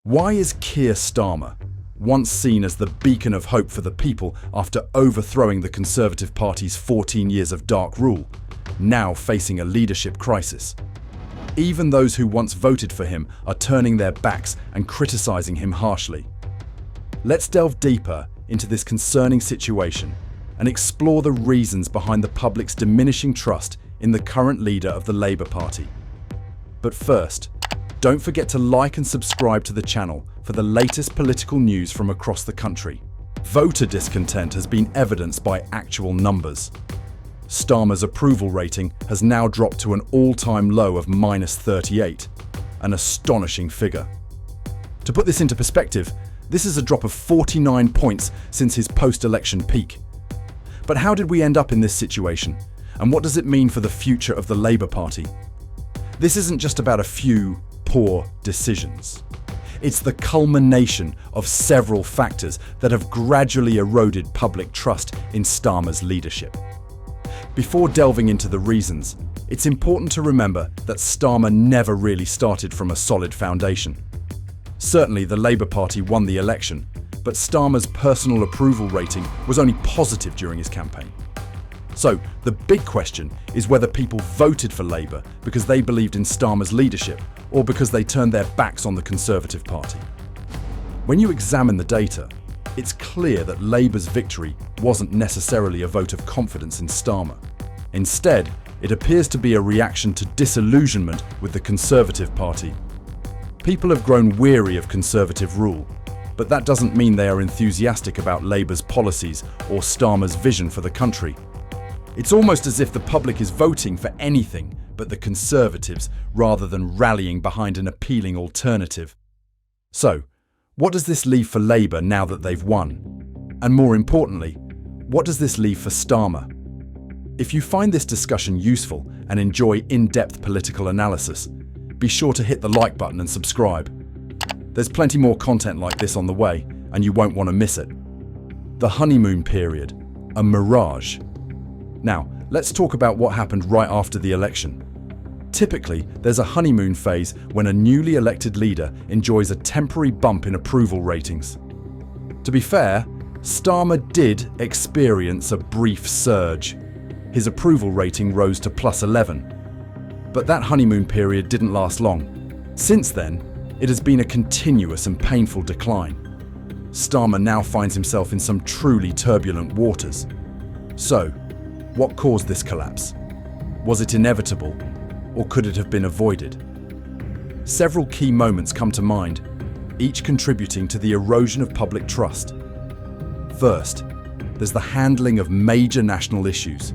Why is Keir Starmer, once seen as the beacon of hope for the people after overthrowing the Conservative Party's 14 years of dark rule, now facing a leadership crisis? Even those who once voted for him are turning their backs and criticising him harshly. Let's delve deeper into this concerning situation and explore the reasons behind the public's diminishing trust in the current leader of the Labour Party. But first, don't forget to like and subscribe to the channel for the latest political news from across the country. Voter discontent has been evidenced by actual numbers. Starmer's approval rating has now dropped to an all-time low of -38, an astonishing figure. To put this into perspective, this is a drop of 49 points since his post-election peak. But how did we end up in this situation? And what does it mean for the future of the Labour Party? This isn't just about a few poor decisions. It's the culmination of several factors that have gradually eroded public trust in Starmer's leadership. Before delving into the reasons, it's important to remember that Starmer never really started from a solid foundation. Certainly, the Labour Party won the election, but Starmer's personal approval rating was only positive during his campaign. So, the big question is whether people voted for Labour because they believed in Starmer's leadership or because they turned their backs on the Conservative Party. When you examine the data, it's clear that Labour's victory wasn't necessarily a vote of confidence in Starmer. Instead, it appears to be a reaction to disillusionment with the Conservative Party. People have grown weary of Conservative rule, but that doesn't mean they are enthusiastic about Labour's policies or Starmer's vision for the country. It's almost as if the public is voting for anything but the Conservatives rather than rallying behind an appealing alternative. So, what does this leave for Labour now that they've won? And more importantly, what does this leave for Starmer? If you find this discussion useful and enjoy in-depth political analysis, be sure to hit the like button and subscribe. There's plenty more content like this on the way, and you won't want to miss it. The honeymoon period, a mirage. Now, let's talk about what happened right after the election. Typically, there's a honeymoon phase when a newly elected leader enjoys a temporary bump in approval ratings. To be fair, Starmer did experience a brief surge. His approval rating rose to +11. But that honeymoon period didn't last long. Since then, it has been a continuous and painful decline. Starmer now finds himself in some truly turbulent waters. So, what caused this collapse? Was it inevitable, or could it have been avoided? Several key moments come to mind, each contributing to the erosion of public trust. First, there's the handling of major national issues.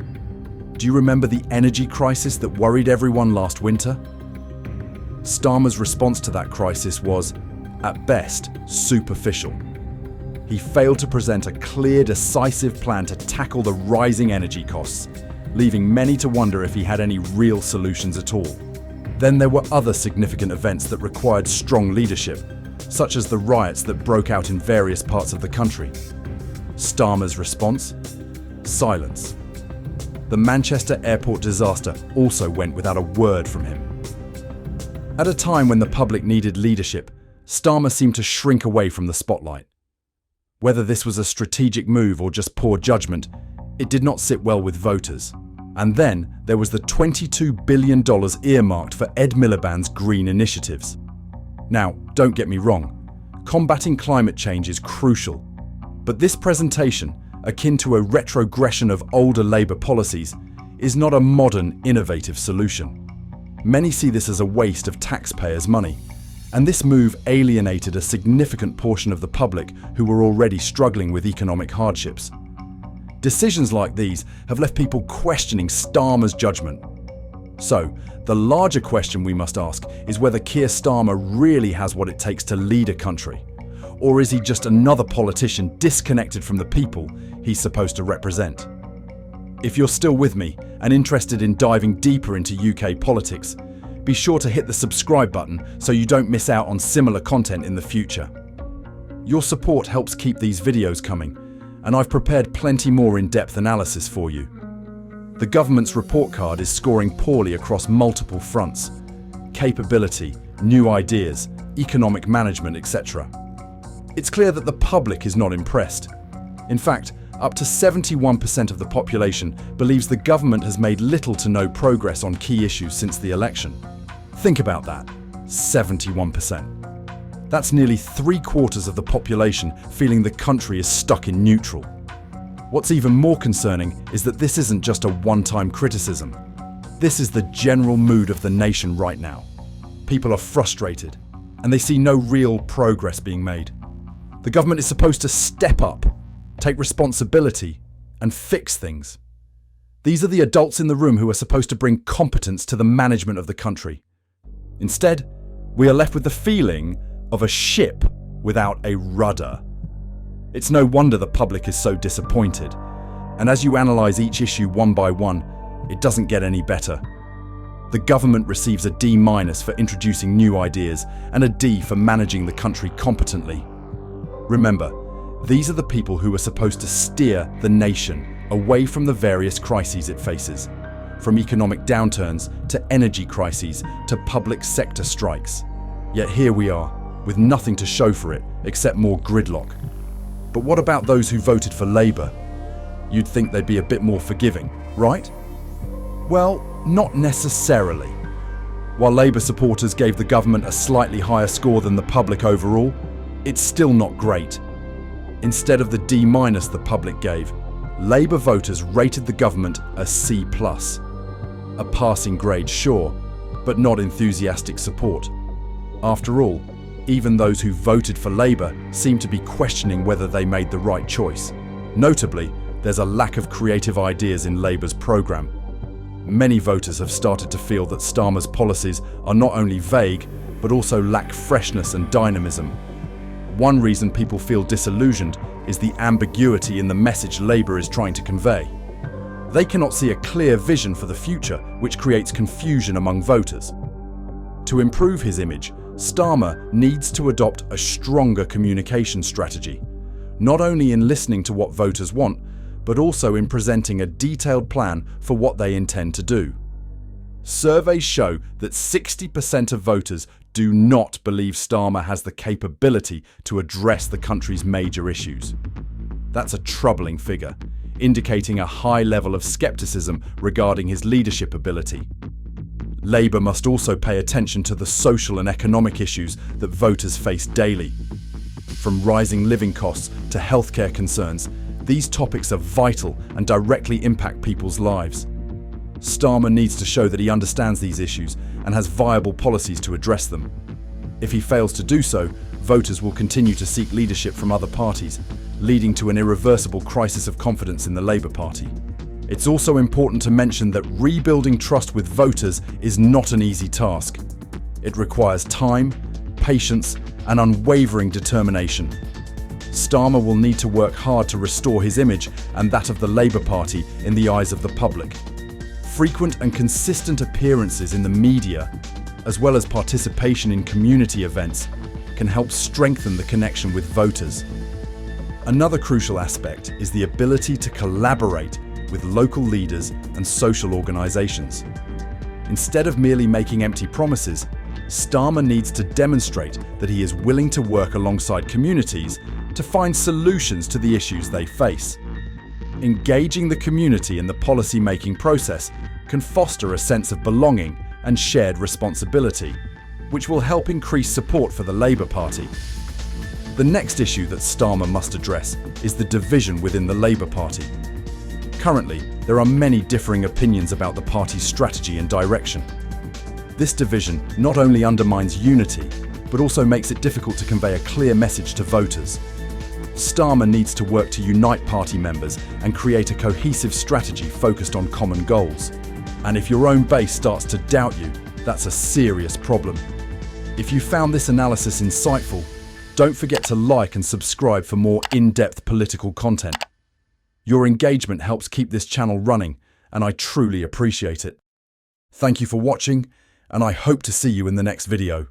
Do you remember the energy crisis that worried everyone last winter? Starmer's response to that crisis was, at best, superficial. He failed to present a clear, decisive plan to tackle the rising energy costs, leaving many to wonder if he had any real solutions at all. Then there were other significant events that required strong leadership, such as the riots that broke out in various parts of the country. Starmer's response? Silence. The Manchester airport disaster also went without a word from him. At a time when the public needed leadership, Starmer seemed to shrink away from the spotlight. Whether this was a strategic move or just poor judgment, it did not sit well with voters. And then there was the $22 billion earmarked for Ed Miliband's green initiatives. Now, don't get me wrong, combating climate change is crucial. But this presentation, akin to a retrogression of older Labour policies, is not a modern, innovative solution. Many see this as a waste of taxpayers' money, and this move alienated a significant portion of the public who were already struggling with economic hardships. Decisions like these have left people questioning Starmer's judgment. So, the larger question we must ask is whether Keir Starmer really has what it takes to lead a country, or is he just another politician disconnected from the people he's supposed to represent? If you're still with me and interested in diving deeper into UK politics, be sure to hit the subscribe button so you don't miss out on similar content in the future. Your support helps keep these videos coming, and I've prepared plenty more in-depth analysis for you. The government's report card is scoring poorly across multiple fronts: capability, new ideas, economic management, etc. It's clear that the public is not impressed. In fact, up to 71% of the population believes the government has made little to no progress on key issues since the election. Think about that, 71%. That's nearly 3/4 of the population feeling the country is stuck in neutral. What's even more concerning is that this isn't just a one-time criticism. This is the general mood of the nation right now. People are frustrated, and they see no real progress being made. The government is supposed to step up, take responsibility, and fix things. These are the adults in the room who are supposed to bring competence to the management of the country. Instead, we are left with the feeling of a ship without a rudder. It's no wonder the public is so disappointed. And as you analyse each issue one by one, it doesn't get any better. The government receives a D- for introducing new ideas and a D for managing the country competently. Remember, these are the people who are supposed to steer the nation away from the various crises it faces, from economic downturns to energy crises to public sector strikes. Yet here we are, with nothing to show for it except more gridlock. But what about those who voted for Labour? You'd think they'd be a bit more forgiving, right? Well, not necessarily. While Labour supporters gave the government a slightly higher score than the public overall, it's still not great. Instead of the D- the public gave, Labour voters rated the government a C+. A passing grade, sure, but not enthusiastic support. After all, even those who voted for Labour seem to be questioning whether they made the right choice. Notably, there's a lack of creative ideas in Labour's programme. Many voters have started to feel that Starmer's policies are not only vague, but also lack freshness and dynamism. One reason people feel disillusioned is the ambiguity in the message Labour is trying to convey. They cannot see a clear vision for the future, which creates confusion among voters. To improve his image, Starmer needs to adopt a stronger communication strategy, not only in listening to what voters want, but also in presenting a detailed plan for what they intend to do. Surveys show that 60% of voters do not believe Starmer has the capability to address the country's major issues. That's a troubling figure, indicating a high level of skepticism regarding his leadership ability. Labour must also pay attention to the social and economic issues that voters face daily. From rising living costs to healthcare concerns, these topics are vital and directly impact people's lives. Starmer needs to show that he understands these issues and has viable policies to address them. If he fails to do so, voters will continue to seek leadership from other parties, leading to an irreversible crisis of confidence in the Labour Party. It's also important to mention that rebuilding trust with voters is not an easy task. It requires time, patience, and unwavering determination. Starmer will need to work hard to restore his image and that of the Labour Party in the eyes of the public. Frequent and consistent appearances in the media, as well as participation in community events, can help strengthen the connection with voters. Another crucial aspect is the ability to collaborate with local leaders and social organisations. Instead of merely making empty promises, Starmer needs to demonstrate that he is willing to work alongside communities to find solutions to the issues they face. Engaging the community in the policy-making process can foster a sense of belonging and shared responsibility, which will help increase support for the Labour Party. The next issue that Starmer must address is the division within the Labour Party. Currently, there are many differing opinions about the party's strategy and direction. This division not only undermines unity, but also makes it difficult to convey a clear message to voters. Starmer needs to work to unite party members and create a cohesive strategy focused on common goals. And if your own base starts to doubt you, that's a serious problem. If you found this analysis insightful, don't forget to like and subscribe for more in-depth political content. Your engagement helps keep this channel running, and I truly appreciate it. Thank you for watching, and I hope to see you in the next video.